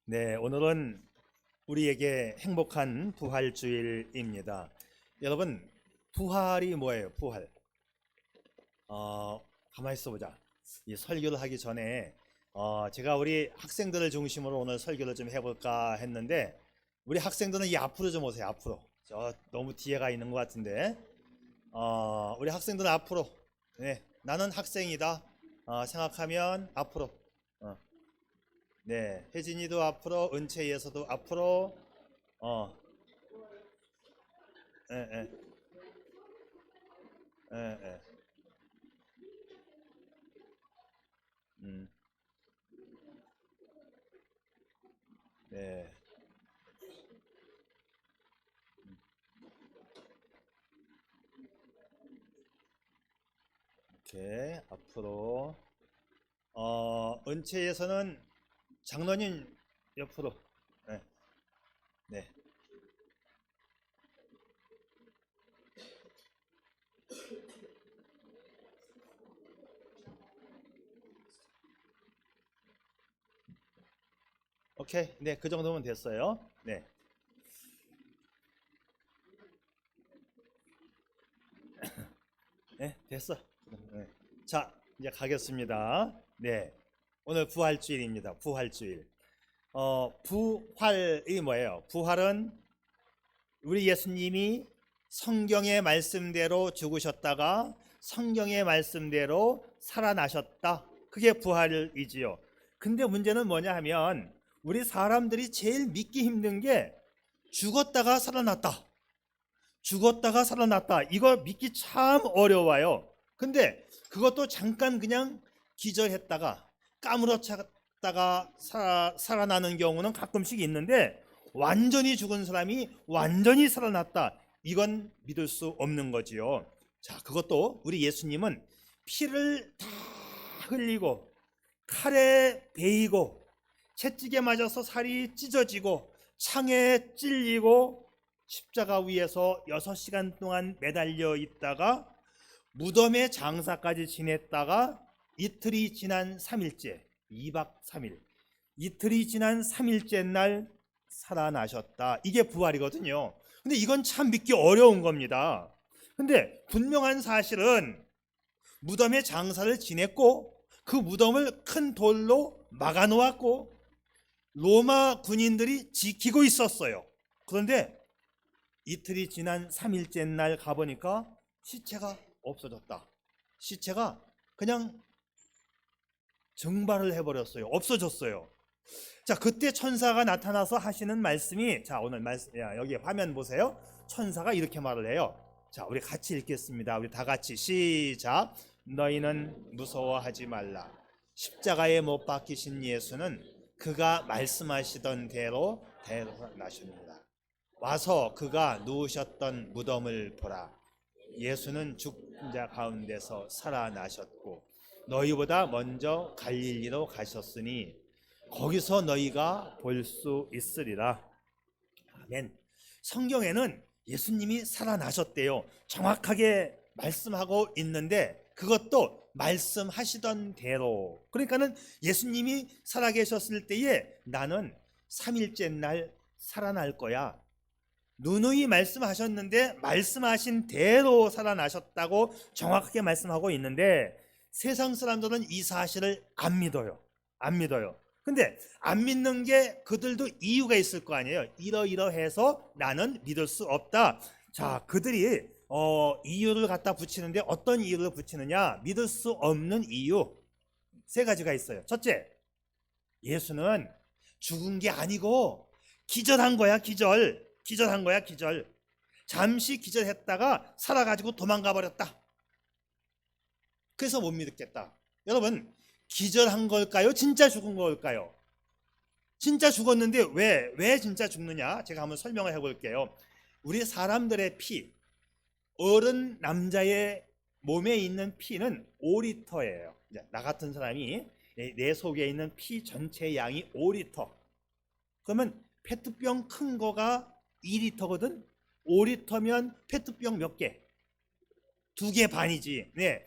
네, 오늘은 우리에게 행복한 부활주일입니다. 여러분, 부활이 뭐예요? 부활. 가만히 있어보자. 이 설교를 하기 전에 제가 우리 학생들을 중심으로 오늘 설교를 좀 해볼까 했는데, 우리 학생들은 이 앞으로 좀 오세요. 앞으로. 저 너무 뒤에 가 있는 것 같은데, 우리 학생들은 앞으로. 네, 나는 학생이다. 생각하면 앞으로. 어, 네, 혜진이도 앞으로, 은채에서도 앞으로. 어, 예, 예, 예, 예. 음, 네, 이렇게 앞으로. 은채에서는 장로님 옆으로. 네, 네. 오케이, 네, 그 정도면 됐어요. 네, 네, 됐어. 네. 자, 이제 가겠습니다. 네, 오늘 부활주일입니다. 부활주일. 부활이 뭐예요? 부활은 우리 예수님이 성경의 말씀대로 죽으셨다가 성경의 말씀대로 살아나셨다. 그게 부활이지요. 근데 문제는 뭐냐 하면 우리 사람들이 제일 믿기 힘든 게 죽었다가 살아났다. 죽었다가 살아났다. 이거 믿기 참 어려워요. 근데 그것도 잠깐 그냥 기절했다가 까무러쳤다가 살아나는 경우는 가끔씩 있는데, 완전히 죽은 사람이 완전히 살아났다, 이건 믿을 수 없는 거지요. 자, 그것도 우리 예수님은 피를 다 흘리고 칼에 베이고 채찍에 맞아서 살이 찢어지고 창에 찔리고 십자가 위에서 6시간 동안 매달려 있다가 무덤의 장사까지 지냈다가 이틀이 지난 3일째, 2박 3일, 이틀이 지난 3일째 날 살아나셨다. 이게 부활이거든요. 근데 이건 참 믿기 어려운 겁니다. 근데 분명한 사실은 무덤의 장사를 지냈고 그 무덤을 큰 돌로 막아 놓았고 로마 군인들이 지키고 있었어요. 그런데 이틀이 지난 3일째 날 가보니까 시체가 없어졌다. 시체가 그냥 증발을 해버렸어요. 없어졌어요. 자, 그때 천사가 나타나서 하시는 말씀이, 자, 오늘 말씀, 여기 화면 보세요. 천사가 이렇게 말을 해요. 자, 우리 같이 읽겠습니다. 우리 다 같이 시작. 너희는 무서워하지 말라. 십자가에 못 박히신 예수는 그가 말씀하시던 대로 대로나십니다. 와서 그가 누우셨던 무덤을 보라. 예수는 죽은 자 가운데서 살아나셨고 너희보다 먼저 갈릴리로 가셨으니 거기서 너희가 볼 수 있으리라. 아멘. 성경에는 예수님이 살아나셨대요. 정확하게 말씀하고 있는데 그것도 말씀하시던 대로. 그러니까는 예수님이 살아계셨을 때에 나는 3일째 날 살아날 거야. 누누이 말씀하셨는데 말씀하신 대로 살아나셨다고 정확하게 말씀하고 있는데, 세상 사람들은 이 사실을 안 믿어요. 안 믿어요. 근데 안 믿는 게 그들도 이유가 있을 거 아니에요. 이러이러해서 나는 믿을 수 없다. 자, 그들이 이유를 갖다 붙이는데 어떤 이유를 붙이느냐? 믿을 수 없는 이유 세 가지가 있어요. 첫째, 예수는 죽은 게 아니고 기절한 거야. 기절한 거야. 기절. 잠시 기절했다가 살아가지고 도망가 버렸다. 그래서 못 믿겠다. 여러분, 기절한 걸까요? 진짜 죽은 걸까요? 진짜 죽었는데 왜 진짜 죽느냐? 제가 한번 설명을 해볼게요. 우리 사람들의 피, 어른 남자의 몸에 있는 피는 5리터예요. 나 같은 사람이 내 속에 있는 피 전체 양이 5리터. 그러면 페트병 큰 거가 2리터거든. 5리터면 페트병 몇 개? 2개 반이지. 네.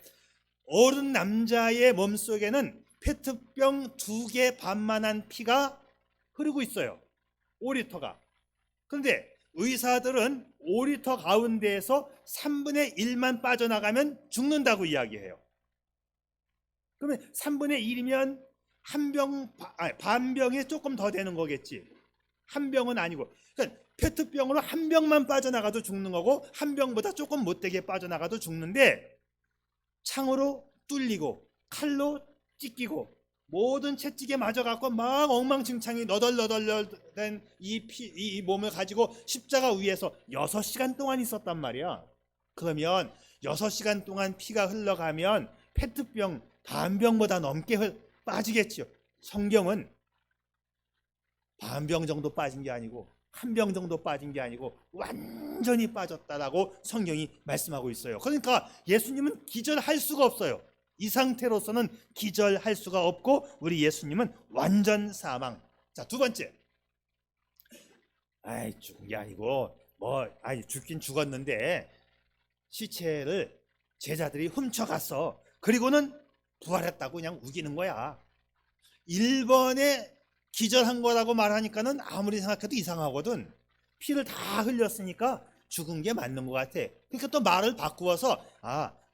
어른 남자의 몸속에는 페트병 2개 반만한 피가 흐르고 있어요. 5리터가. 그런데 의사들은 5리터 가운데에서 3분의 1만 빠져나가면 죽는다고 이야기해요. 그러면 3분의 1이면 반 병에 조금 더 되는 거겠지. 한 병은 아니고. 그러니까 페트병으로 한 병만 빠져나가도 죽는 거고 한 병보다 조금 못되게 빠져나가도 죽는데, 창으로 뚫리고 칼로 찢기고 모든 채찍에 맞아갖고 막 엉망진창이 너덜너덜된 이 몸을 가지고 십자가 위에서 6시간 동안 있었단 말이야. 그러면 6시간 동안 피가 흘러가면 페트병 반병보다 넘게 빠지겠죠. 성경은 반병 정도 빠진 게 아니고 한 병 정도 빠진 게 아니고 완전히 빠졌다라고 성경이 말씀하고 있어요. 그러니까 예수님은 기절할 수가 없어요. 이 상태로서는 기절할 수가 없고 우리 예수님은 완전 사망. 자, 두 번째. 죽은 게 아니고 죽긴 죽었는데 시체를 제자들이 훔쳐갔어. 그리고는 부활했다고 그냥 우기는 거야. 1번에 기절한 거라고 말하니까는 아무리 생각해도 이상하거든. 피를 다 흘렸으니까 죽은 게 맞는 것 같아. 그러니까 또 말을 바꾸어서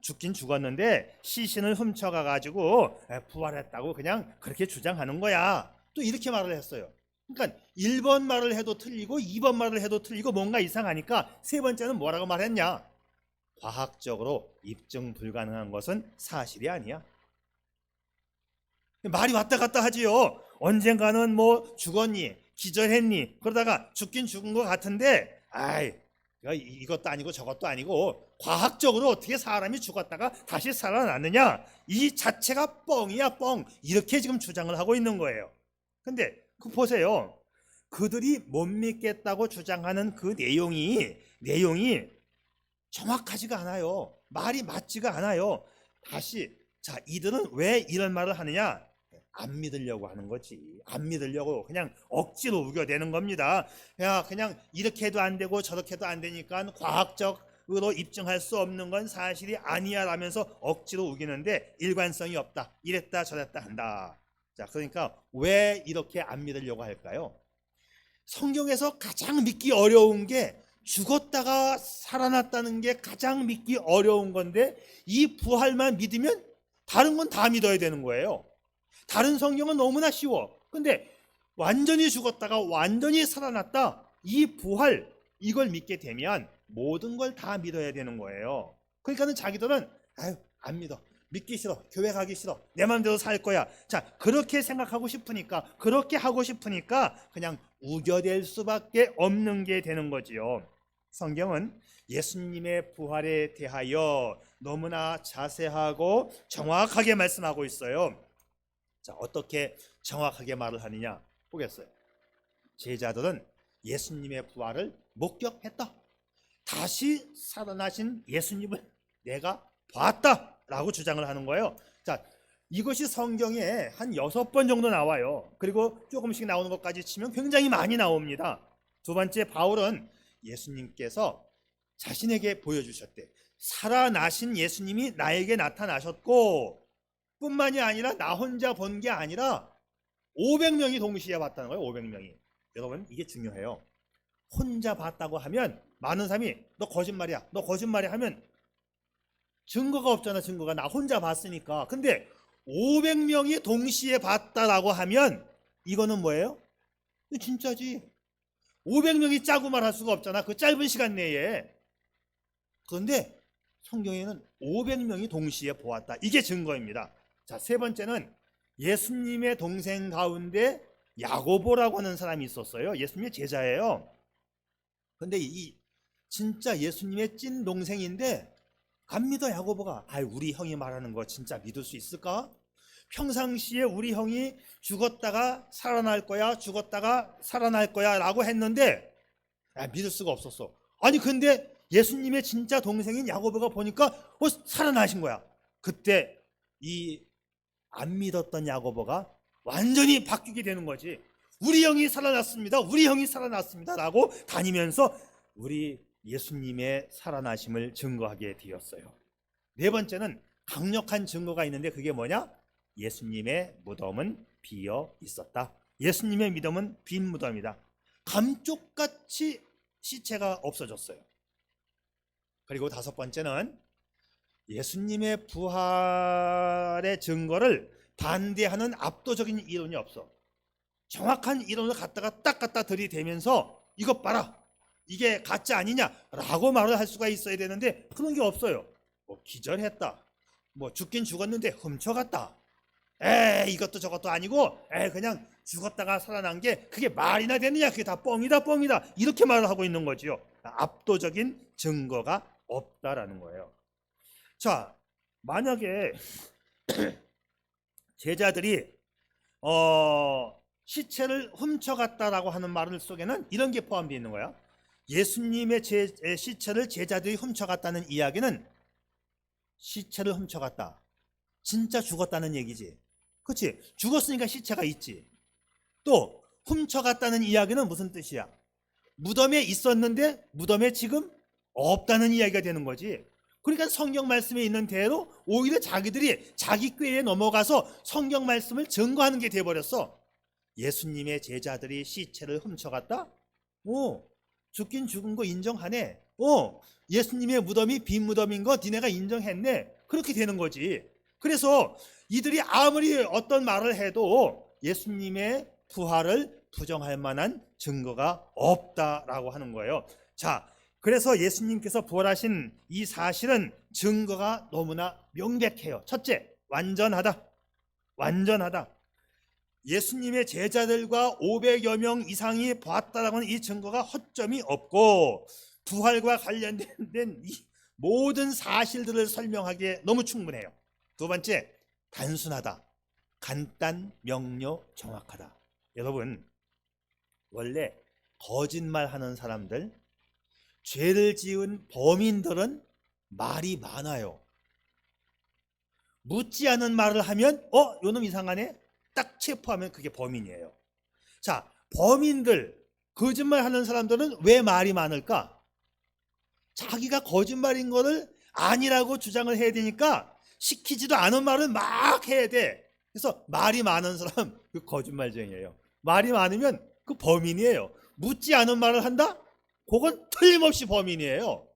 죽긴 죽었는데 시신을 훔쳐가 가지고 부활했다고 그냥 그렇게 주장하는 거야. 또 이렇게 말을 했어요. 그러니까 1번 말을 해도 틀리고 2번 말을 해도 틀리고 뭔가 이상하니까 세 번째는 뭐라고 말했냐? 과학적으로 입증 불가능한 것은 사실이 아니야. 말이 왔다 갔다 하지요. 언젠가는 뭐 죽었니, 기절했니, 그러다가 죽긴 죽은 것 같은데 이것도 아니고 저것도 아니고 과학적으로 어떻게 사람이 죽었다가 다시 살아났느냐, 이 자체가 뻥이야, 뻥. 이렇게 지금 주장을 하고 있는 거예요. 근데 보세요. 그들이 못 믿겠다고 주장하는 그 내용이 정확하지가 않아요. 말이 맞지가 않아요. 다시, 자, 이들은 왜 이런 말을 하느냐? 안 믿으려고 하는 거지. 안 믿으려고 그냥 억지로 우겨대는 겁니다. 그냥 이렇게 해도 안 되고 저렇게 해도 안 되니까 과학적으로 입증할 수 없는 건 사실이 아니야 라면서 억지로 우기는데 일관성이 없다. 이랬다 저랬다 한다. 자, 그러니까 왜 이렇게 안 믿으려고 할까요? 성경에서 가장 믿기 어려운 게 죽었다가 살아났다는 게 가장 믿기 어려운 건데, 이 부활만 믿으면 다른 건 다 믿어야 되는 거예요. 다른 성경은 너무나 쉬워. 근데 완전히 죽었다가 완전히 살아났다, 이 부활, 이걸 믿게 되면 모든 걸 다 믿어야 되는 거예요. 그러니까는 자기들은 안 믿어, 믿기 싫어, 교회 가기 싫어, 내 마음대로 살 거야. 자, 그렇게 생각하고 싶으니까, 그렇게 하고 싶으니까 그냥 우겨댈 수밖에 없는 게 되는 거지요. 성경은 예수님의 부활에 대하여 너무나 자세하고 정확하게 말씀하고 있어요. 자, 어떻게 정확하게 말을 하느냐 보겠어요. 제자들은 예수님의 부활을 목격했다. 다시 살아나신 예수님을 내가 봤다 라고 주장을 하는 거예요. 자, 이것이 성경에 한 6번 정도 나와요. 그리고 조금씩 나오는 것까지 치면 굉장히 많이 나옵니다. 두 번째, 바울은 예수님께서 자신에게 보여주셨대. 살아나신 예수님이 나에게 나타나셨고, 뿐만이 아니라 나 혼자 본 게 아니라 500명이 동시에 봤다는 거예요. 500명이. 여러분, 이게 중요해요. 혼자 봤다고 하면 많은 사람이 너 거짓말이야, 너 거짓말이야 하면 증거가 없잖아. 증거가 나 혼자 봤으니까. 근데 500명이 동시에 봤다라고 하면 이거는 뭐예요? 진짜지. 500명이 짜고 말할 수가 없잖아, 그 짧은 시간 내에. 그런데 성경에는 500명이 동시에 보았다. 이게 증거입니다. 자, 세 번째는 예수님의 동생 가운데 야고보라고 하는 사람이 있었어요. 예수님의 제자예요. 근데 이 진짜 예수님의 찐 동생인데 안 믿어, 야고보가. 우리 형이 말하는 거 진짜 믿을 수 있을까? 평상시에 우리 형이 죽었다가 살아날 거야, 죽었다가 살아날 거야 라고 했는데 믿을 수가 없었어. 아니 근데 예수님의 진짜 동생인 야고보가 보니까 살아나신 거야. 그때 이 안 믿었던 야고보가 완전히 바뀌게 되는 거지. 우리 형이 살아났습니다, 우리 형이 살아났습니다 라고 다니면서 우리 예수님의 살아나심을 증거하게 되었어요. 네 번째는 강력한 증거가 있는데 그게 뭐냐? 예수님의 무덤은 비어 있었다. 예수님의 믿음은 빈 무덤이다. 감쪽같이 시체가 없어졌어요. 그리고 다섯 번째는 예수님의 부활의 증거를 반대하는 압도적인 이론이 없어. 정확한 이론을 갖다가 딱 갖다 들이대면서 이것 봐라, 이게 가짜 아니냐라고 말을 할 수가 있어야 되는데 그런 게 없어요. 뭐 기절했다, 뭐 죽긴 죽었는데 훔쳐갔다, 이것도 저것도 아니고 그냥 죽었다가 살아난 게 그게 말이나 되느냐, 그게 다 뻥이다 이렇게 말을 하고 있는 거지요. 압도적인 증거가 없다라는 거예요. 자, 만약에 제자들이 시체를 훔쳐갔다라고 하는 말 속에는 이런 게 포함되어 있는 거야. 예수님의 시체를 제자들이 훔쳐갔다는 이야기는 시체를 훔쳐갔다, 진짜 죽었다는 얘기지. 그렇지? 죽었으니까 시체가 있지. 또 훔쳐갔다는 이야기는 무슨 뜻이야? 무덤에 있었는데 무덤에 지금 없다는 이야기가 되는 거지. 그러니까 성경 말씀에 있는 대로 오히려 자기들이 자기 꾀에 넘어가서 성경 말씀을 증거하는 게 돼버렸어. 예수님의 제자들이 시체를 훔쳐갔다? 죽긴 죽은 거 인정하네. 예수님의 무덤이 빈 무덤인 거 니네가 인정했네. 그렇게 되는 거지. 그래서 이들이 아무리 어떤 말을 해도 예수님의 부활을 부정할 만한 증거가 없다라고 하는 거예요. 자, 그래서 예수님께서 부활하신 이 사실은 증거가 너무나 명백해요. 첫째, 완전하다. 예수님의 제자들과 500여 명 이상이 봤다라고 하는 이 증거가 허점이 없고 부활과 관련된 이 모든 사실들을 설명하기에 너무 충분해요. 두 번째, 단순하다. 간단, 명료, 정확하다. 여러분, 원래 거짓말하는 사람들, 죄를 지은 범인들은 말이 많아요. 묻지 않은 말을 하면 요놈 이상하네? 딱 체포하면 그게 범인이에요. 자, 범인들, 거짓말하는 사람들은 왜 말이 많을까? 자기가 거짓말인 거를 아니라고 주장을 해야 되니까 시키지도 않은 말을 막 해야 돼. 그래서 말이 많은 사람, 그 거짓말쟁이에요. 말이 많으면 그 범인이에요. 묻지 않은 말을 한다? 그건 틀림없이 범인이에요.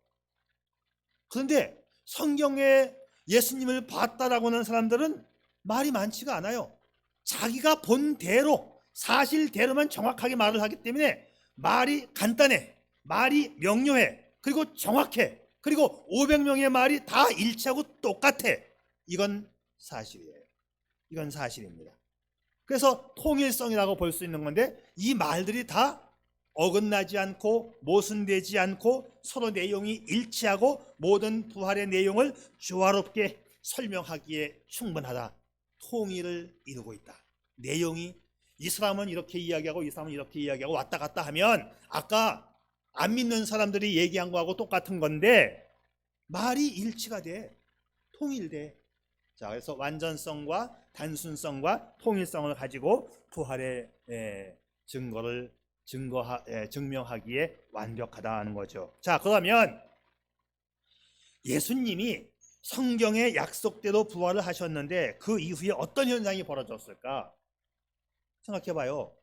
그런데 성경에 예수님을 봤다라고 하는 사람들은 말이 많지가 않아요. 자기가 본 대로, 사실대로만 정확하게 말을 하기 때문에 말이 간단해, 말이 명료해, 그리고 정확해, 그리고 500명의 말이 다 일치하고 똑같아. 이건 사실이에요. 이건 사실입니다. 그래서 통일성이라고 볼 수 있는 건데 이 말들이 다 어긋나지 않고 모순되지 않고 서로 내용이 일치하고 모든 부활의 내용을 조화롭게 설명하기에 충분하다. 통일을 이루고 있다. 내용이 이 사람은 이렇게 이야기하고 이 사람은 이렇게 이야기하고 왔다 갔다 하면 아까 안 믿는 사람들이 얘기한 거하고 똑같은 건데 말이 일치가 돼. 통일돼. 자, 그래서 완전성과 단순성과 통일성을 가지고 부활의 증거를 증명하기에 완벽하다는 거죠. 자, 그러면 예수님이 성경의 약속대로 부활을 하셨는데 그 이후에 어떤 현상이 벌어졌을까? 생각해봐요.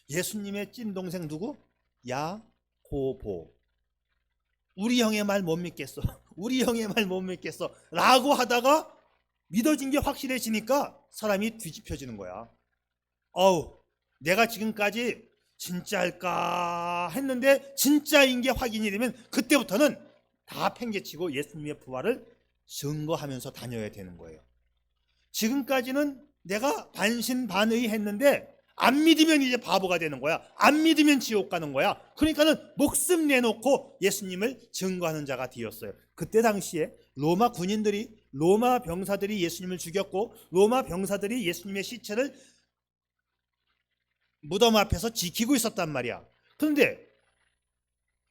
예수님의 찐동생 누구? 야고보. 우리 형의 말 못 믿겠어. 우리 형의 말 못 믿겠어 라고 하다가 믿어진 게 확실해지니까 사람이 뒤집혀지는 거야. 내가 지금까지 진짜일까 했는데 진짜인 게 확인이 되면 그때부터는 다 팽개치고 예수님의 부활을 증거하면서 다녀야 되는 거예요. 지금까지는 내가 반신반의 했는데 안 믿으면 이제 바보가 되는 거야. 안 믿으면 지옥 가는 거야. 그러니까는 목숨 내놓고 예수님을 증거하는 자가 되었어요. 그때 당시에 로마 군인들이, 로마 병사들이 예수님을 죽였고 로마 병사들이 예수님의 시체를 무덤 앞에서 지키고 있었단 말이야. 그런데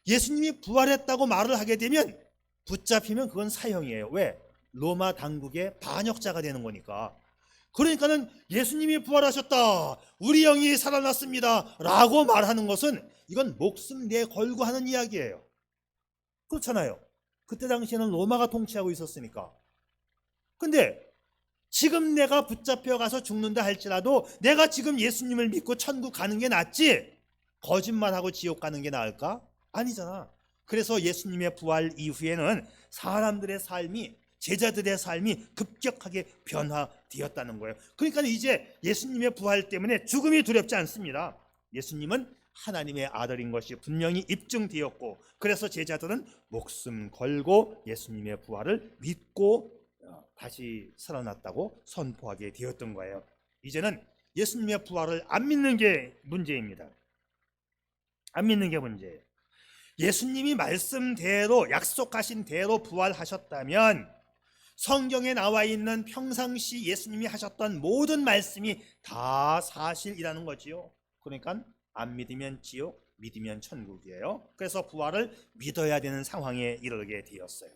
예수님이 부활했다고 말을 하게 되면 붙잡히면 그건 사형이에요. 왜? 로마 당국의 반역자가 되는 거니까. 그러니까는 예수님이 부활하셨다, 우리 영이 살아났습니다 라고 말하는 것은 이건 목숨 내걸고 하는 이야기예요. 그렇잖아요. 그때 당시에는 로마가 통치하고 있었으니까. 근데 지금 내가 붙잡혀 가서 죽는다 할지라도 내가 지금 예수님을 믿고 천국 가는 게 낫지 거짓말하고 지옥 가는 게 나을까? 아니잖아. 그래서 예수님의 부활 이후에는 사람들의 삶이, 제자들의 삶이 급격하게 변화되었다는 거예요. 그러니까 이제 예수님의 부활 때문에 죽음이 두렵지 않습니다. 예수님은 하나님의 아들인 것이 분명히 입증되었고, 그래서 제자들은 목숨 걸고 예수님의 부활을 믿고 다시 살아났다고 선포하게 되었던 거예요. 이제는 예수님의 부활을 안 믿는 게 문제입니다. 안 믿는 게 문제예요. 예수님이 말씀대로, 약속하신 대로 부활하셨다면 성경에 나와 있는 평상시 예수님이 하셨던 모든 말씀이 다 사실이라는 거지요. 그러니까 안 믿으면 지옥, 믿으면 천국이에요. 그래서 부활을 믿어야 되는 상황에 이르게 되었어요.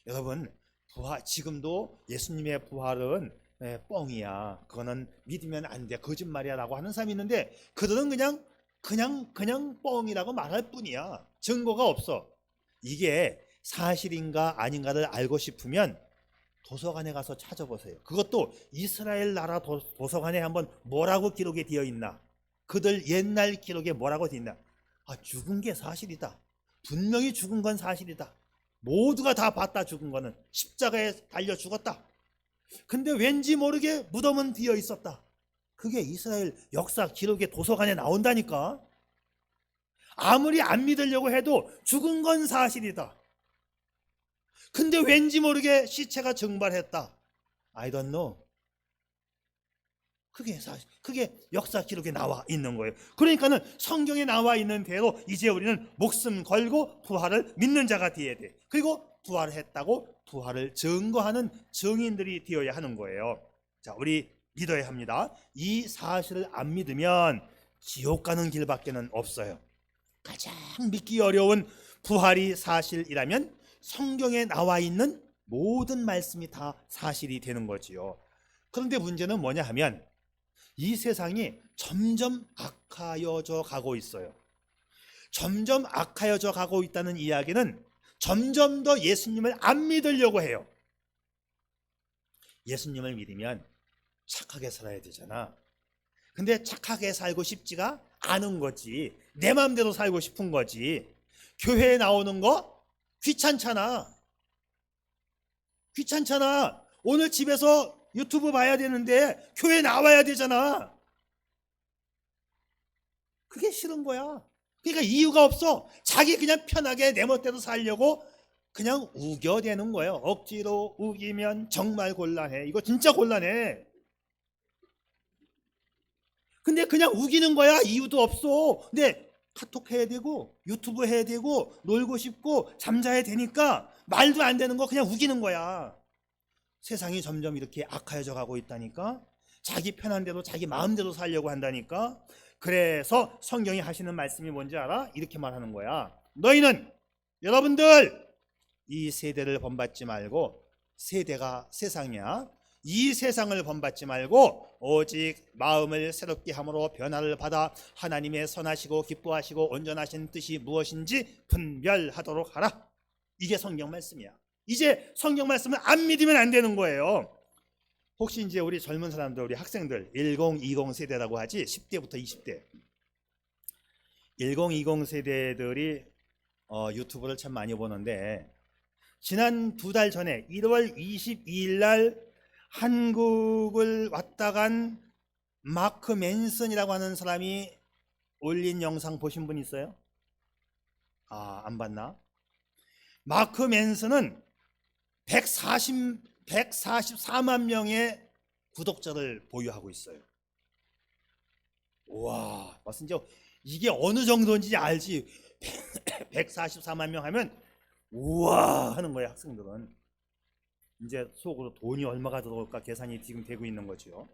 여러분, 지금도 예수님의 부활은 뻥이야, 그거는 믿으면 안 돼, 거짓말이야 라고 하는 사람이 있는데, 그들은 그냥 뻥이라고 말할 뿐이야. 증거가 없어. 이게 사실인가 아닌가를 알고 싶으면 도서관에 가서 찾아보세요. 그것도 이스라엘 나라 도서관에 한번 뭐라고 기록이 되어 있나, 그들 옛날 기록에 뭐라고 되어 있나. 죽은 게 사실이다, 분명히 죽은 건 사실이다, 모두가 다 봤다, 죽은 거는 십자가에 달려 죽었다. 근데 왠지 모르게 무덤은 비어 있었다. 그게 이스라엘 역사 기록의 도서관에 나온다니까. 아무리 안 믿으려고 해도 죽은 건 사실이다. 근데 왠지 모르게 시체가 증발했다. I don't know. 그게 사실, 그게 역사 기록에 나와 있는 거예요. 그러니까는 성경에 나와 있는 대로 이제 우리는 목숨 걸고 부활을 믿는 자가 되어야 돼. 그리고 부활했다고 부활을 증거하는 증인들이 되어야 하는 거예요. 자, 우리 믿어야 합니다. 이 사실을 안 믿으면 지옥 가는 길밖에는 없어요. 가장 믿기 어려운 부활이 사실이라면 성경에 나와 있는 모든 말씀이 다 사실이 되는 거지요. 그런데 문제는 뭐냐 하면 이 세상이 점점 악하여져 가고 있어요. 점점 악하여져 가고 있다는 이야기는 점점 더 예수님을 안 믿으려고 해요. 예수님을 믿으면 착하게 살아야 되잖아. 근데 착하게 살고 싶지가 않은 거지. 내 마음대로 살고 싶은 거지. 교회에 나오는 거 귀찮잖아. 오늘 집에서 유튜브 봐야 되는데 교회 나와야 되잖아. 그게 싫은 거야. 그러니까 이유가 없어. 자기 그냥 편하게 내 멋대로 살려고 그냥 우겨대는 거예요. 억지로 우기면 정말 곤란해. 이거 진짜 곤란해. 근데 그냥 우기는 거야. 이유도 없어. 근데 카톡 해야 되고 유튜브 해야 되고 놀고 싶고 잠자야 되니까 말도 안 되는 거 그냥 우기는 거야. 세상이 점점 이렇게 악화해져 가고 있다니까. 자기 편한 대로 자기 마음대로 살려고 한다니까. 그래서 성경이 하시는 말씀이 뭔지 알아? 이렇게 말하는 거야. 너희는, 여러분들, 이 세대를 본받지 말고, 세대가 세상이야. 이 세상을 본받지 말고 오직 마음을 새롭게 함으로 변화를 받아 하나님의 선하시고 기뻐하시고 온전하신 뜻이 무엇인지 분별하도록 하라. 이게 성경 말씀이야. 이제 성경 말씀을 안 믿으면 안 되는 거예요. 혹시 이제 우리 젊은 사람들, 우리 학생들 1020 세대라고 하지, 10대부터 20대 1020 세대들이 유튜브를 참 많이 보는데, 지난 2달 전에 1월 22일 날 한국을 왔다 간 마크 맨슨이라고 하는 사람이 올린 영상 보신 분 있어요? 안 봤나? 마크 맨슨은 144만 명의 구독자를 보유하고 있어요. 와, 맞습니다. 이게 어느 정도인지 알지. 144만 명 하면 우와 하는 거예요. 학생들은 이제 속으로 돈이 얼마가 들어올까 계산이 지금 되고 있는 거죠.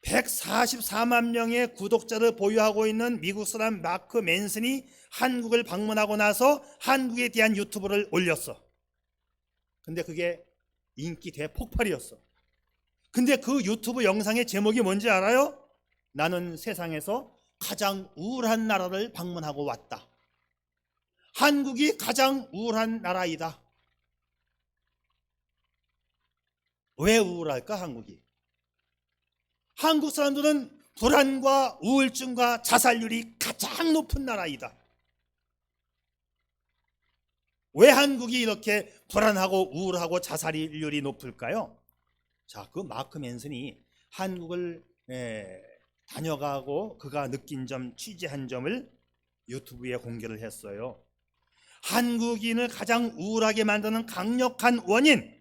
144만 명의 구독자를 보유하고 있는 미국 사람 마크 맨슨이 한국을 방문하고 나서 한국에 대한 유튜브를 올렸어. 근데 그게 인기 대폭발이었어. 근데 그 유튜브 영상의 제목이 뭔지 알아요? 나는 세상에서 가장 우울한 나라를 방문하고 왔다. 한국이 가장 우울한 나라이다. 왜 우울할까 한국이? 한국 사람들은 불안과 우울증과 자살률이 가장 높은 나라이다. 왜 한국이 이렇게 불안하고 우울하고 자살률이 높을까요? 자, 그 마크 맨슨이 한국을 다녀가고 그가 느낀 점, 취재한 점을 유튜브에 공개를 했어요. 한국인을 가장 우울하게 만드는 강력한 원인,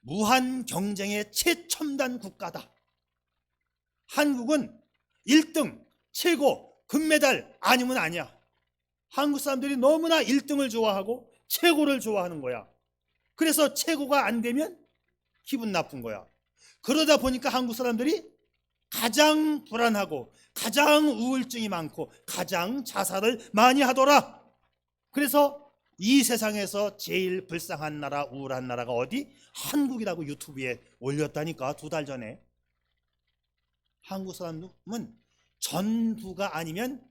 무한 경쟁의 최첨단 국가다. 한국은 1등, 최고, 금메달 아니면 아니야. 한국 사람들이 너무나 1등을 좋아하고 최고를 좋아하는 거야. 그래서 최고가 안 되면 기분 나쁜 거야. 그러다 보니까 한국 사람들이 가장 불안하고 가장 우울증이 많고 가장 자살을 많이 하더라. 그래서 이 세상에서 제일 불쌍한 나라, 우울한 나라가 어디? 한국이라고 유튜브에 올렸다니까, 2달 전에. 한국 사람은 전부가 아니면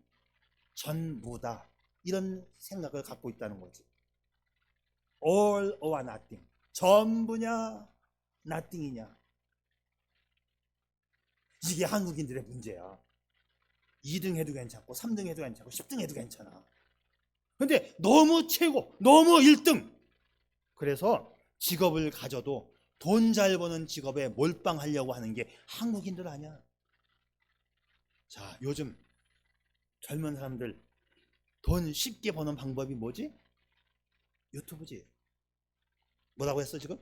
전부다, 이런 생각을 갖고 있다는 거지. All or nothing. 전부냐 nothing이냐. 이게 한국인들의 문제야. 2등 해도 괜찮고 3등 해도 괜찮고 10등 해도 괜찮아. 근데 너무 최고, 너무 1등. 그래서 직업을 가져도 돈 잘 버는 직업에 몰빵하려고 하는 게 한국인들 아니야. 자, 요즘 젊은 사람들 돈 쉽게 버는 방법이 뭐지? 유튜브지. 뭐라고 했어 지금?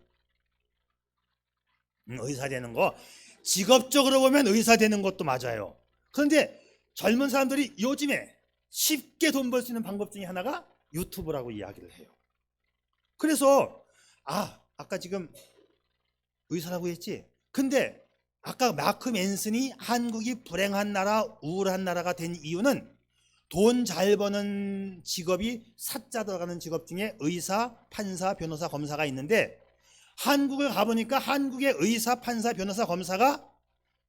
의사 되는 거. 직업적으로 보면 의사 되는 것도 맞아요. 그런데 젊은 사람들이 요즘에 쉽게 돈 벌 수 있는 방법 중에 하나가 유튜브라고 이야기를 해요. 그래서 아까 지금 의사라고 했지? 근데 아까 마크 맨슨이 한국이 불행한 나라, 우울한 나라가 된 이유는 돈 잘 버는 직업이 사자 들어가는 직업 중에 의사, 판사, 변호사, 검사가 있는데 한국을 가보니까 한국의 의사, 판사, 변호사, 검사가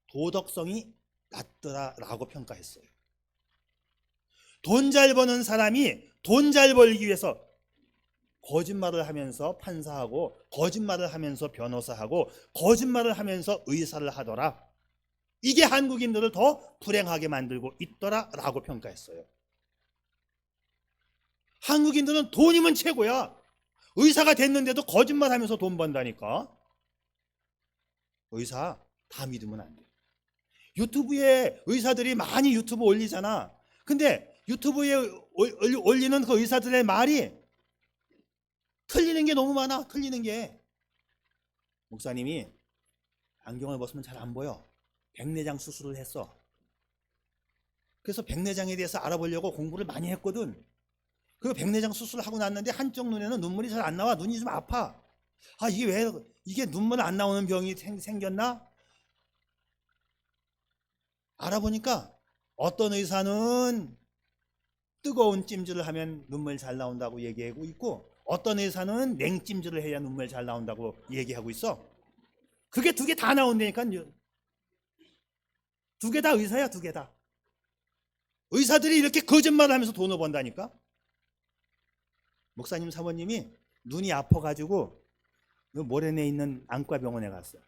도덕성이 낮더라라고 평가했어요. 돈 잘 버는 사람이 돈 잘 벌기 위해서 거짓말을 하면서 판사하고 거짓말을 하면서 변호사하고 거짓말을 하면서 의사를 하더라. 이게 한국인들을 더 불행하게 만들고 있더라라고 평가했어요. 한국인들은 돈이면 최고야. 의사가 됐는데도 거짓말하면서 돈 번다니까. 의사 다 믿으면 안 돼. 유튜브에 의사들이 많이 유튜브 올리잖아. 근데 유튜브에 올리는 그 의사들의 말이 틀리는 게 너무 많아. 틀리는 게. 목사님이 안경을 벗으면 잘 안 보여. 백내장 수술을 했어. 그래서 백내장에 대해서 알아보려고 공부를 많이 했거든. 그 백내장 수술을 하고 났는데 한쪽 눈에는 눈물이 잘 안 나와. 눈이 좀 아파. 이게 왜, 이게 눈물 안 나오는 병이 생겼나? 알아보니까 어떤 의사는 뜨거운 찜질을 하면 눈물 잘 나온다고 얘기하고 있고 어떤 의사는 냉찜질을 해야 눈물 잘 나온다고 얘기하고 있어. 그게 2개 다 나온다니까요. 2개 다 의사야, 2개 다. 의사들이 이렇게 거짓말을 하면서 돈을 번다니까. 목사님 사모님이 눈이 아파가지고 모래내에 있는 안과병원에 갔어요.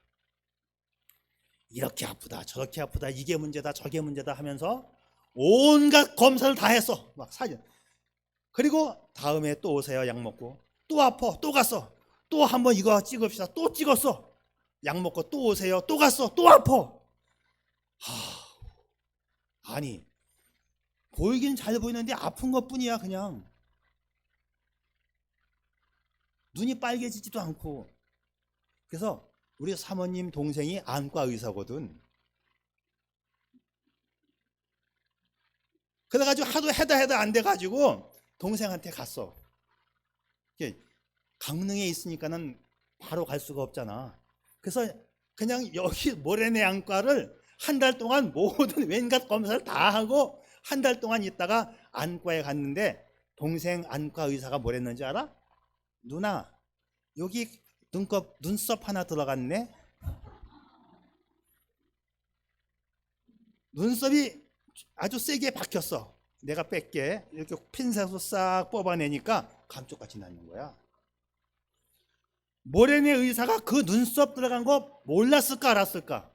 이렇게 아프다 저렇게 아프다, 이게 문제다 저게 문제다 하면서 온갖 검사를 다 했어. 막 사진. 그리고 다음에 또 오세요. 약 먹고. 또 아파. 또 갔어. 또 한번 이거 찍읍시다. 또 찍었어. 약 먹고 또 오세요. 또 갔어. 또 아파. 아니, 보이긴 잘 보이는데 아픈 것뿐이야. 그냥 눈이 빨개지지도 않고. 그래서 우리 사모님 동생이 안과 의사거든. 그래가지고 하도 해다 안 돼가지고 동생한테 갔어. 강릉에 있으니까는 바로 갈 수가 없잖아. 그래서 그냥 여기 모래내 안과를 한 달 동안 모든 웬갓 검사를 다 하고 한 달 동안 있다가 안과에 갔는데 동생 안과 의사가 뭐랬는지 알아? 누나, 여기 눈썹 하나 들어갔네. 눈썹이 아주 세게 박혔어. 내가 뺄게. 이렇게 핀셋으로 싹 뽑아내니까 감쪽같이 나는 거야. 모레네 의사가 그 눈썹 들어간 거 몰랐을까 알았을까?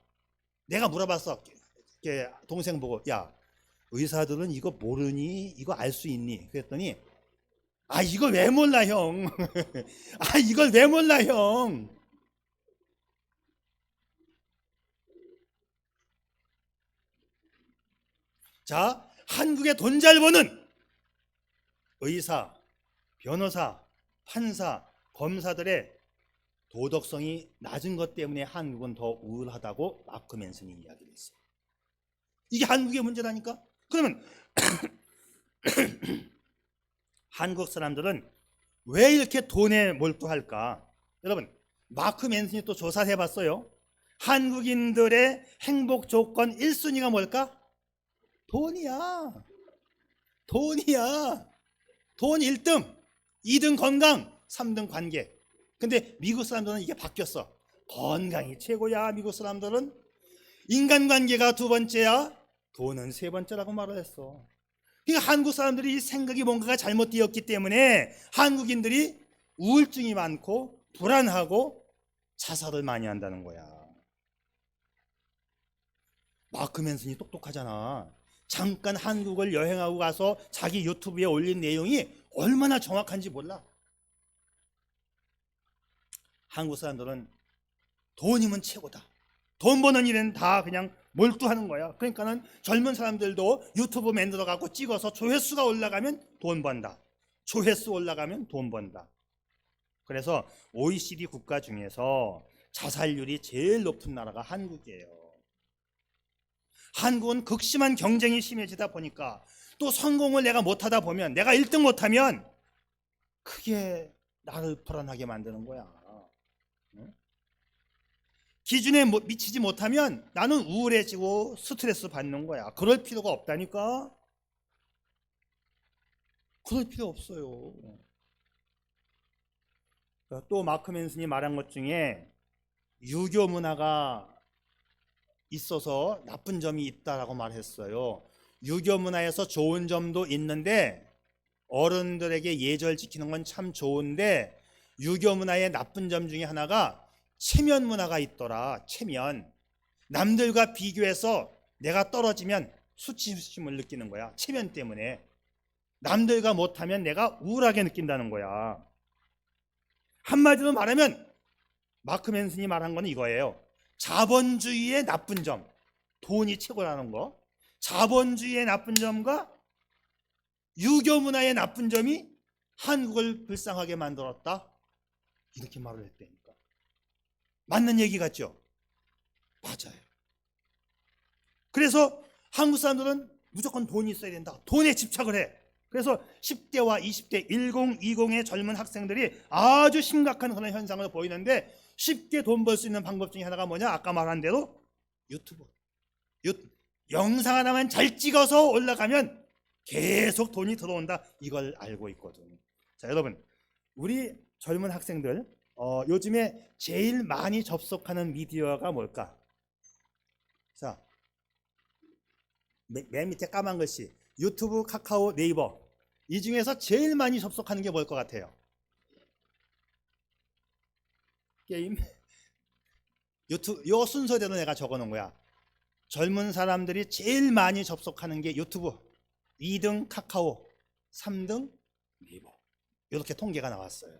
내가 물어봤어. 동생 보고, 야, 의사들은 이거 모르니? 이거 알 수 있니? 그랬더니, 아, 이걸 왜 몰라, 형? 아, 이걸 왜 몰라, 형? 자, 한국의 돈 잘 버는 의사, 변호사, 판사, 검사들의 도덕성이 낮은 것 때문에 한국은 더 우울하다고 마크 맨슨이 이야기를 했어요. 이게 한국의 문제라니까? 그러면 한국 사람들은 왜 이렇게 돈에 몰두할까? 여러분, 마크 맨슨이 또 조사를 해봤어요. 한국인들의 행복 조건 1순위가 뭘까? 돈이야. 돈이야. 돈 1등, 2등 건강, 3등 관계. 근데 미국 사람들은 이게 바뀌었어. 건강이 최고야. 미국 사람들은 인간관계가 두 번째야, 돈은 세 번째라고 말을 했어. 그러니까 한국 사람들이 생각이 뭔가가 잘못되었기 때문에 한국인들이 우울증이 많고 불안하고 자살을 많이 한다는 거야. 마크 맨슨이 똑똑하잖아. 잠깐 한국을 여행하고 가서 자기 유튜브에 올린 내용이 얼마나 정확한지 몰라. 한국 사람들은 돈이면 최고다. 돈 버는 일은 다 그냥 몰두하는 거야. 그러니까는 젊은 사람들도 유튜브 만들어 갖고 찍어서 조회수가 올라가면 돈 번다. 조회수 올라가면 돈 번다. 그래서 OECD 국가 중에서 자살률이 제일 높은 나라가 한국이에요. 한국은 극심한 경쟁이 심해지다 보니까 또 성공을 내가 못하다 보면, 내가 1등 못하면 그게 나를 불안하게 만드는 거야. 기준에 미치지 못하면 나는 우울해지고 스트레스 받는 거야. 그럴 필요가 없다니까. 그럴 필요 없어요. 또 마크 맨슨이 말한 것 중에 유교 문화가 있어서 나쁜 점이 있다라고 말했어요. 유교 문화에서 좋은 점도 있는데, 어른들에게 예절 지키는 건 참 좋은데, 유교 문화의 나쁜 점 중에 하나가 체면 문화가 있더라. 체면. 남들과 비교해서 내가 떨어지면 수치심을 느끼는 거야. 체면 때문에. 남들과 못하면 내가 우울하게 느낀다는 거야. 한마디로 말하면 마크 맨슨이 말한 건 이거예요. 자본주의의 나쁜 점, 돈이 최고라는 거. 자본주의의 나쁜 점과 유교 문화의 나쁜 점이 한국을 불쌍하게 만들었다. 이렇게 말을 했다니까. 맞는 얘기 같죠? 맞아요. 그래서 한국 사람들은 무조건 돈이 있어야 된다. 돈에 집착을 해. 그래서 10대와 20대, 1020의 젊은 학생들이 아주 심각한 그런 현상을 보이는데, 쉽게 돈 벌 수 있는 방법 중에 하나가 뭐냐? 아까 말한 대로 유튜브. 영상 하나만 잘 찍어서 올라가면 계속 돈이 들어온다. 이걸 알고 있거든. 자, 여러분, 우리 젊은 학생들 요즘에 제일 많이 접속하는 미디어가 뭘까? 자, 맨 밑에 까만 글씨 유튜브, 카카오, 네이버. 이 중에서 제일 많이 접속하는 게 뭘 것 같아요? 게임. 유튜브. 요 순서대로 내가 적어놓은 거야. 젊은 사람들이 제일 많이 접속하는 게 유튜브, 2등 카카오, 3등 네이버. 이렇게 통계가 나왔어요.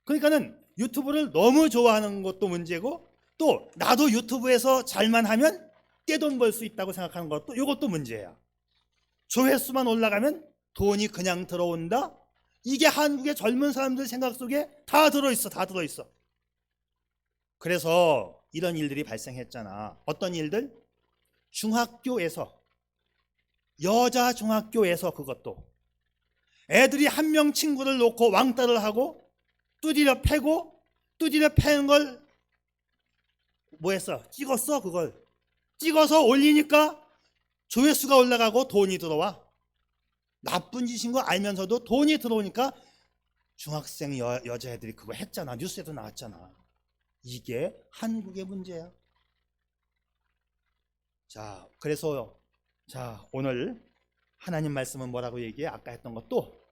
그러니까는 유튜브를 너무 좋아하는 것도 문제고, 또 나도 유튜브에서 잘만 하면 떼돈 벌 수 있다고 생각하는 것도, 이것도 문제야. 조회수만 올라가면 돈이 그냥 들어온다. 이게 한국의 젊은 사람들 생각 속에 다 들어있어. 다 들어있어. 그래서 이런 일들이 발생했잖아. 어떤 일들? 중학교에서, 여자 중학교에서, 그것도 애들이 한 명 친구를 놓고 왕따를 하고 두드려 패고, 두드려 패는 걸 뭐 했어? 찍었어. 그걸 찍어서 올리니까 조회수가 올라가고 돈이 들어와. 나쁜 짓인 거 알면서도 돈이 들어오니까 중학생 여자애들이 그거 했잖아. 뉴스에도 나왔잖아. 이게 한국의 문제야. 자, 그래서 오늘 하나님 말씀은 뭐라고 얘기해? 아까 했던 것도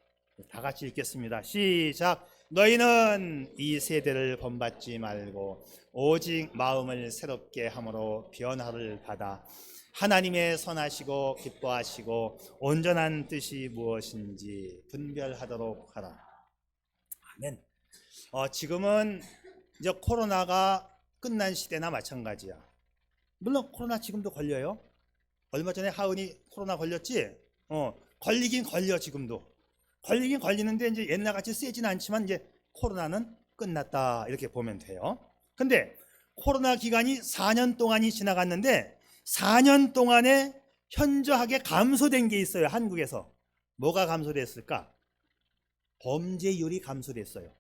다 같이 읽겠습니다. 시작. 너희는 이 세대를 본받지 말고 오직 마음을 새롭게 함으로 변화를 받아 하나님의 선하시고 기뻐하시고 온전한 뜻이 무엇인지 분별하도록 하라. 아멘. 지금은 이제 코로나가 끝난 시대나 마찬가지야. 물론 코로나 지금도 걸려요. 얼마 전에 하은이 코로나 걸렸지? 걸리긴 걸려. 지금도 걸리긴 걸리는데 이제 옛날같이 세지는 않지만 이제 코로나는 끝났다 이렇게 보면 돼요. 근데 코로나 기간이 4년 동안이 지나갔는데 4년 동안에 현저하게 감소된 게 있어요. 한국에서. 뭐가 감소됐을까? 범죄율이 감소됐어요.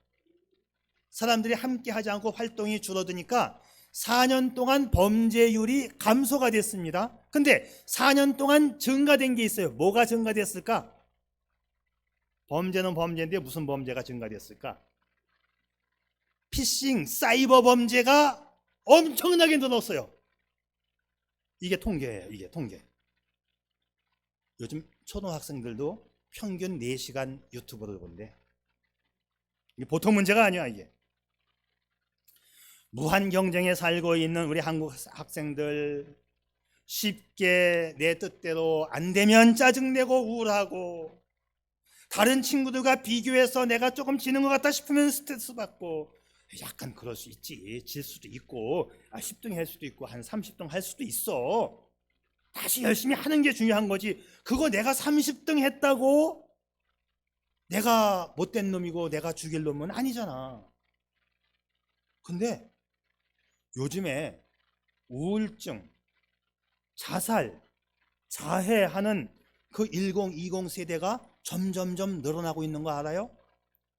사람들이 함께 하지 않고 활동이 줄어드니까 4년 동안 범죄율이 감소가 됐습니다. 근데 4년 동안 증가된 게 있어요. 뭐가 증가됐을까? 범죄는 범죄인데 무슨 범죄가 증가됐을까? 피싱, 사이버 범죄가 엄청나게 늘었어요. 이게 통계예요. 이게 통계. 요즘 초등학생들도 평균 4시간 유튜브를 본대. 이게 보통 문제가 아니야. 이게 무한 경쟁에 살고 있는 우리 한국 학생들, 쉽게 내 뜻대로 안 되면 짜증내고 우울하고, 다른 친구들과 비교해서 내가 조금 지는 것 같다 싶으면 스트레스 받고, 약간 그럴 수 있지. 질 수도 있고 10등 할 수도 있고 한 30등 할 수도 있어. 다시 열심히 하는 게 중요한 거지. 그거 내가 30등 했다고 내가 못된 놈이고 내가 죽일 놈은 아니잖아. 근데 요즘에 우울증, 자살, 자해하는 그 1020 세대가 점점점 늘어나고 있는 거 알아요?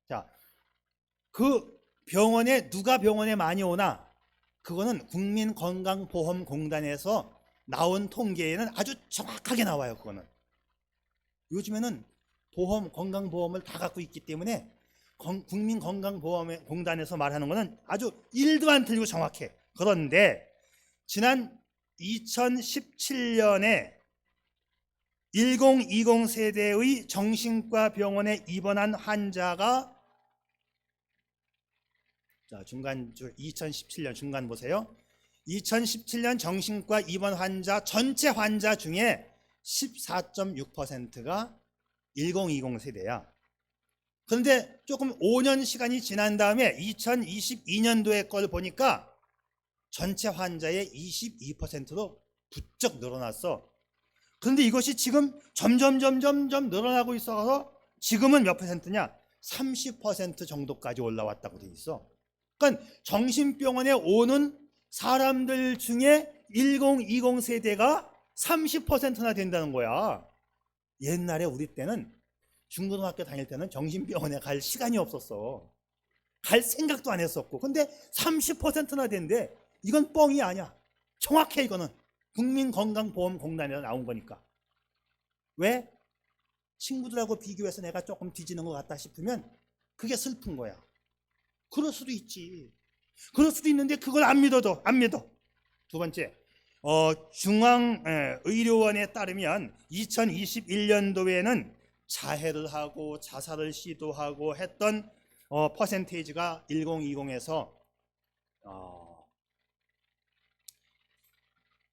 자, 그 병원에 누가 병원에 많이 오나? 그거는 국민건강보험공단에서 나온 통계에는 아주 정확하게 나와요. 그거는 요즘에는 건강보험을 다 갖고 있기 때문에 국민건강보험공단에서 말하는 거는 아주 1도 안 틀리고 정확해. 그런데 지난 2017년에 1020 세대의 정신과 병원에 입원한 환자가, 자, 2017년 중간 보세요. 2017년 정신과 입원 환자 전체 환자 중에 14.6%가 1020 세대야. 그런데 조금 5년 시간이 지난 다음에 2022년도에 걸 보니까 전체 환자의 22%로 부쩍 늘어났어. 그런데 이것이 지금 점점 늘어나고 있어서 지금은 몇 퍼센트냐? 30% 정도까지 올라왔다고 돼 있어. 그러니까 정신병원에 오는 사람들 중에 1020 세대가 30%나 된다는 거야. 옛날에 우리 때는, 중고등학교 다닐 때는 정신병원에 갈 시간이 없었어. 갈 생각도 안 했었고. 근데 30%나 된대. 이건 뻥이 아니야. 정확해. 이거는 국민건강보험공단에서 나온 거니까. 왜? 친구들하고 비교해서 내가 조금 뒤지는 것 같다 싶으면 그게 슬픈 거야. 그럴 수도 있지. 그럴 수도 있는데 그걸 안 믿어도 안 믿어. 두 번째, 중앙의료원에 따르면 2021년도에는 자해를 하고 자살을 시도하고 했던 퍼센테이지가 1020에서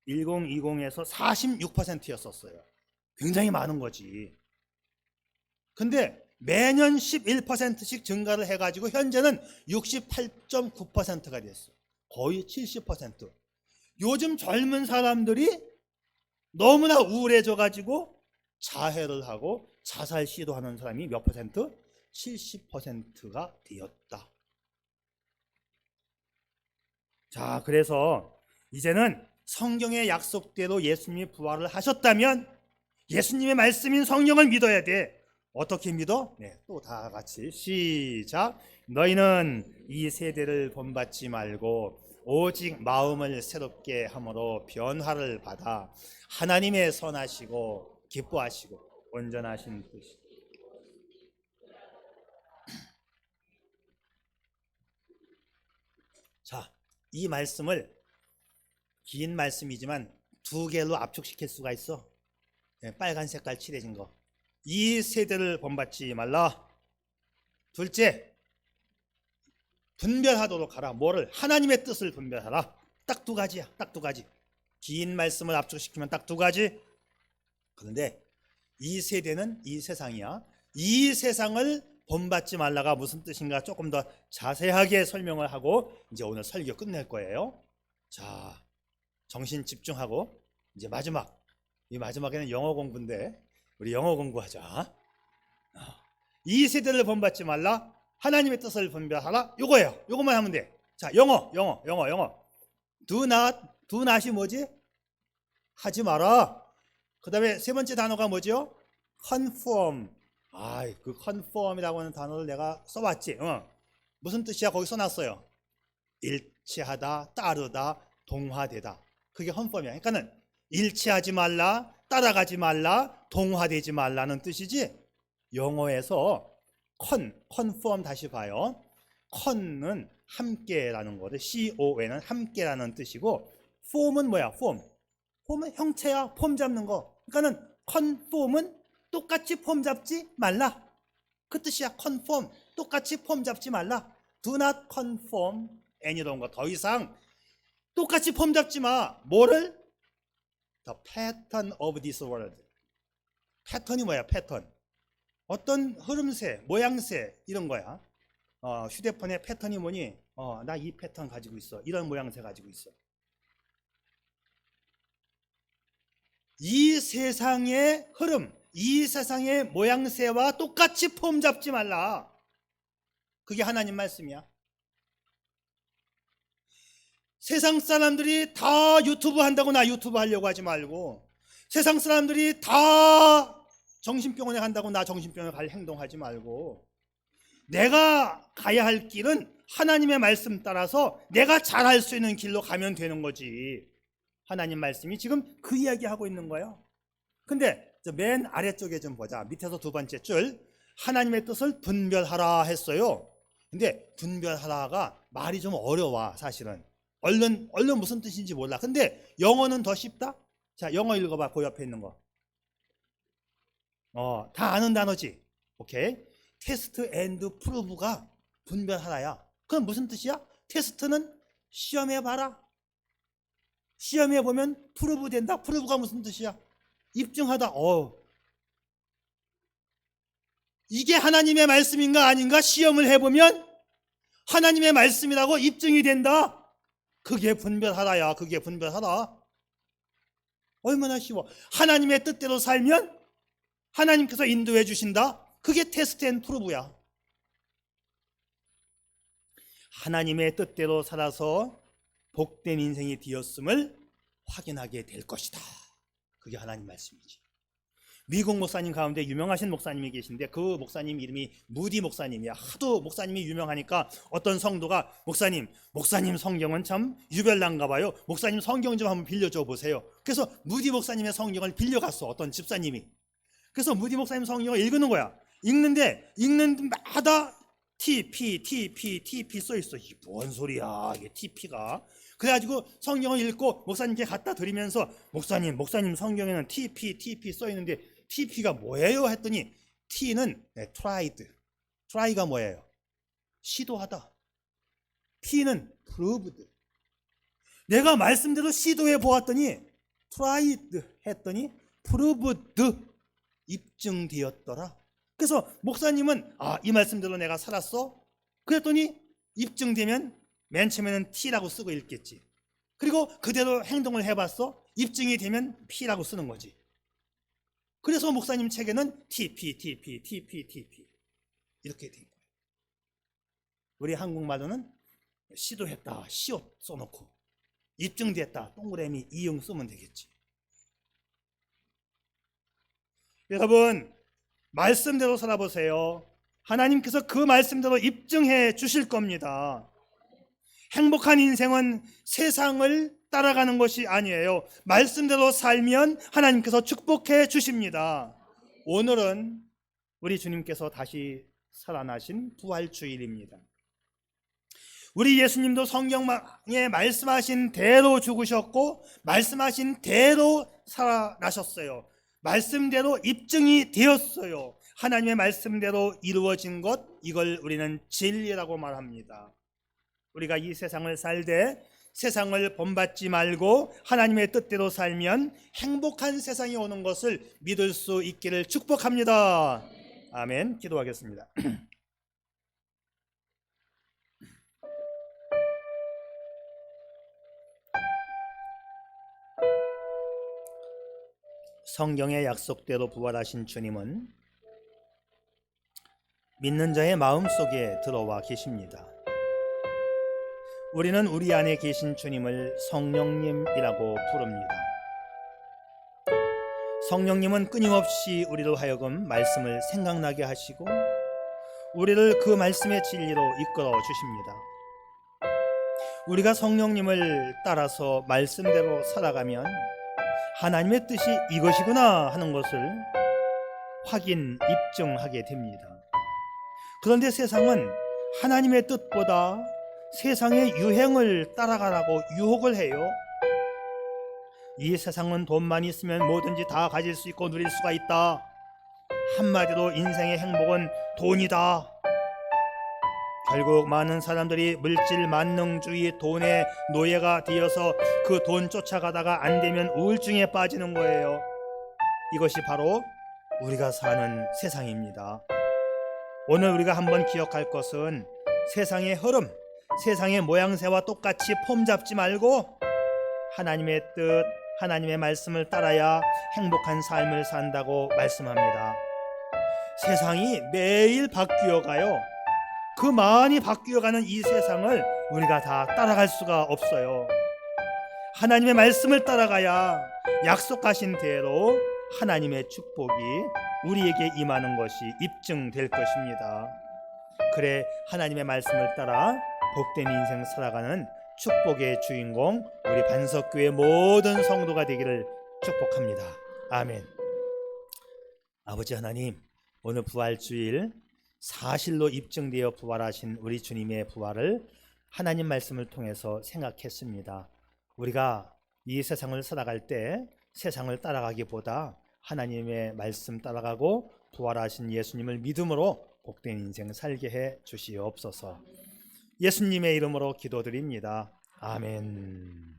46%였었어요. 굉장히 많은 거지. 근데 매년 11%씩 증가를 해가지고 현재는 68.9%가 됐어. 거의 70%. 요즘 젊은 사람들이 너무나 우울해져가지고 자해를 하고 자살 시도하는 사람이 몇 퍼센트? 70%가 되었다. 자, 그래서 이제는 성경의 약속대로 예수님이 부활을 하셨다면 예수님의 말씀인 성령을 믿어야 돼. 어떻게 믿어? 네, 또 다 같이 시작. 너희는 이 세대를 본받지 말고 오직 마음을 새롭게 함으로 변화를 받아 하나님의 선하시고 기뻐하시고 온전하신 뜻이. 자, 이 말씀을 긴 말씀이지만 두 개로 압축시킬 수가 있어. 네, 빨간 색깔 칠해진 거. 이 세대를 본받지 말라. 둘째, 분별하도록 하라. 뭐를? 하나님의 뜻을 분별하라. 딱 두 가지야. 딱 두 가지. 긴 말씀을 압축시키면 딱 두 가지. 그런데 이 세대는 이 세상이야. 이 세상을 본받지 말라가 무슨 뜻인가 조금 더 자세하게 설명을 하고 이제 오늘 설교 끝낼 거예요. 자, 정신 집중하고 이제 이 마지막에는 영어 공부인데 우리 영어 공부하자. 이 세대를 본받지 말라. 하나님의 뜻을 분별하라. 요거예요. 요것만 하면 돼. 자, 영어. Do not이 뭐지? 하지 마라. 그 다음에 세 번째 단어가 뭐죠? conform. 그 conform이라고 하는 단어를 내가 써봤지. 무슨 뜻이야? 거기 써놨어요. 일치하다, 따르다, 동화되다. 그게 conform이야. 그러니까는 일치하지 말라, 따라가지 말라, 동화되지 말라는 뜻이지. 영어에서 conform 다시 봐요. con은 함께라는 거를 con은 함께라는 뜻이고 form은 뭐야? form은 형체야. 폼 잡는 거. 그러니까는 conform은 똑같이 폼 잡지 말라. 그 뜻이야. conform. 똑같이 폼 잡지 말라. Do not conform any이런 거. 더 이상 똑같이 폼 잡지 마. 뭐를? The pattern of this world. 패턴이 뭐야? 패턴. 어떤 흐름새, 모양새 이런 거야. 휴대폰의 패턴이 뭐니? 나 이 패턴 가지고 있어. 이런 모양새 가지고 있어. 이 세상의 흐름, 이 세상의 모양새와 똑같이 폼 잡지 말라. 그게 하나님 말씀이야. 세상 사람들이 다 유튜브 한다고 나 유튜브 하려고 하지 말고, 세상 사람들이 다 정신병원에 간다고 나 정신병원에 갈 행동하지 말고, 내가 가야 할 길은 하나님의 말씀 따라서 내가 잘할 수 있는 길로 가면 되는 거지. 하나님 말씀이 지금 그 이야기 하고 있는 거예요. 근데 맨 아래쪽에 좀 보자. 밑에서 두 번째 줄, 하나님의 뜻을 분별하라 했어요. 근데 분별하라가 말이 좀 어려워. 사실은 얼른 무슨 뜻인지 몰라. 근데 영어는 더 쉽다. 자, 영어 읽어봐. 그 옆에 있는 거. 다 아는 단어지. 오케이. 테스트 앤드 프루브가 분별하라야. 그건 무슨 뜻이야? 테스트는 시험해봐라. 시험해보면 프루브 된다. 프루브가 무슨 뜻이야? 입증하다. 이게 하나님의 말씀인가 아닌가 시험을 해보면 하나님의 말씀이라고 입증이 된다. 그게 분별하라야. 그게 분별하라. 얼마나 쉬워. 하나님의 뜻대로 살면 하나님께서 인도해 주신다. 그게 테스트 앤 프루브야. 하나님의 뜻대로 살아서 복된 인생이 되었음을 확인하게 될 것이다. 그게 하나님 말씀이지. 미국 목사님 가운데 유명하신 목사님이 계신데 그 목사님 이름이 무디 목사님이야. 하도 목사님이 유명하니까 어떤 성도가 목사님 성경은 참 유별난가 봐요. 목사님 성경 좀 한번 빌려줘 보세요. 그래서 무디 목사님의 성경을 빌려갔어. 어떤 집사님이. 그래서 무디 목사님 성경을 읽는 거야. 읽는데 읽는 마다 TP 써 있어. 이게 뭔 소리야? 이게 TP가. 그래가지고 성경을 읽고 목사님께 갖다 드리면서 목사님 성경에는 TP 써 있는데 TP가 뭐예요? 했더니 T는 tried. try가 뭐예요? 시도하다. P는 proved. 내가 말씀대로 시도해 보았더니 tried 했더니 proved 입증되었더라. 그래서 목사님은 이 말씀대로 내가 살았어? 그랬더니 입증되면 맨 처음에는 T라고 쓰고 읽겠지. 그리고 그대로 행동을 해봤어? 입증이 되면 P라고 쓰는 거지. 그래서 목사님 책에는 TP 이렇게 된 거예요. 우리 한국말로는 시도했다, 시옷 써놓고 입증됐다, 동그라미 이응 쓰면 되겠지. 여러분, 말씀대로 살아보세요. 하나님께서 그 말씀대로 입증해 주실 겁니다. 행복한 인생은 세상을 따라가는 것이 아니에요. 말씀대로 살면 하나님께서 축복해 주십니다. 오늘은 우리 주님께서 다시 살아나신 부활주일입니다. 우리 예수님도 성경에 말씀하신 대로 죽으셨고 말씀하신 대로 살아나셨어요. 말씀대로 입증이 되었어요. 하나님의 말씀대로 이루어진 것, 이걸 우리는 진리라고 말합니다. 우리가 이 세상을 살되 세상을 본받지 말고 하나님의 뜻대로 살면 행복한 세상이 오는 것을 믿을 수 있기를 축복합니다. 아멘. 기도하겠습니다. 성경의 약속대로 부활하신 주님은 믿는 자의 마음속에 들어와 계십니다. 우리는 우리 안에 계신 주님을 성령님이라고 부릅니다. 성령님은 끊임없이 우리로 하여금 말씀을 생각나게 하시고 우리를 그 말씀의 진리로 이끌어 주십니다. 우리가 성령님을 따라서 말씀대로 살아가면 하나님의 뜻이 이것이구나 하는 것을 확인, 입증하게 됩니다. 그런데 세상은 하나님의 뜻보다 세상의 유행을 따라가라고 유혹을 해요. 이 세상은 돈만 있으면 뭐든지 다 가질 수 있고 누릴 수가 있다. 한마디로 인생의 행복은 돈이다. 결국 많은 사람들이 물질 만능주의 돈의 노예가 되어서 그 돈 쫓아가다가 안 되면 우울증에 빠지는 거예요. 이것이 바로 우리가 사는 세상입니다. 오늘 우리가 한번 기억할 것은 세상의 흐름, 세상의 모양새와 똑같이 폼 잡지 말고 하나님의 뜻, 하나님의 말씀을 따라야 행복한 삶을 산다고 말씀합니다. 세상이 매일 바뀌어가요. 그 많이 바뀌어가는 이 세상을 우리가 다 따라갈 수가 없어요. 하나님의 말씀을 따라가야 약속하신 대로 하나님의 축복이 우리에게 임하는 것이 입증될 것입니다. 그래 하나님의 말씀을 따라 복된 인생 살아가는 축복의 주인공 우리 반석교회 모든 성도가 되기를 축복합니다. 아멘. 아버지 하나님, 오늘 부활주일 사실로 입증되어 부활하신 우리 주님의 부활을 하나님 말씀을 통해서 생각했습니다. 우리가 이 세상을 살아갈 때 세상을 따라가기보다 하나님의 말씀 따라가고 부활하신 예수님을 믿음으로 복된 인생 살게 해 주시옵소서. 예수님의 이름으로 기도드립니다. 아멘.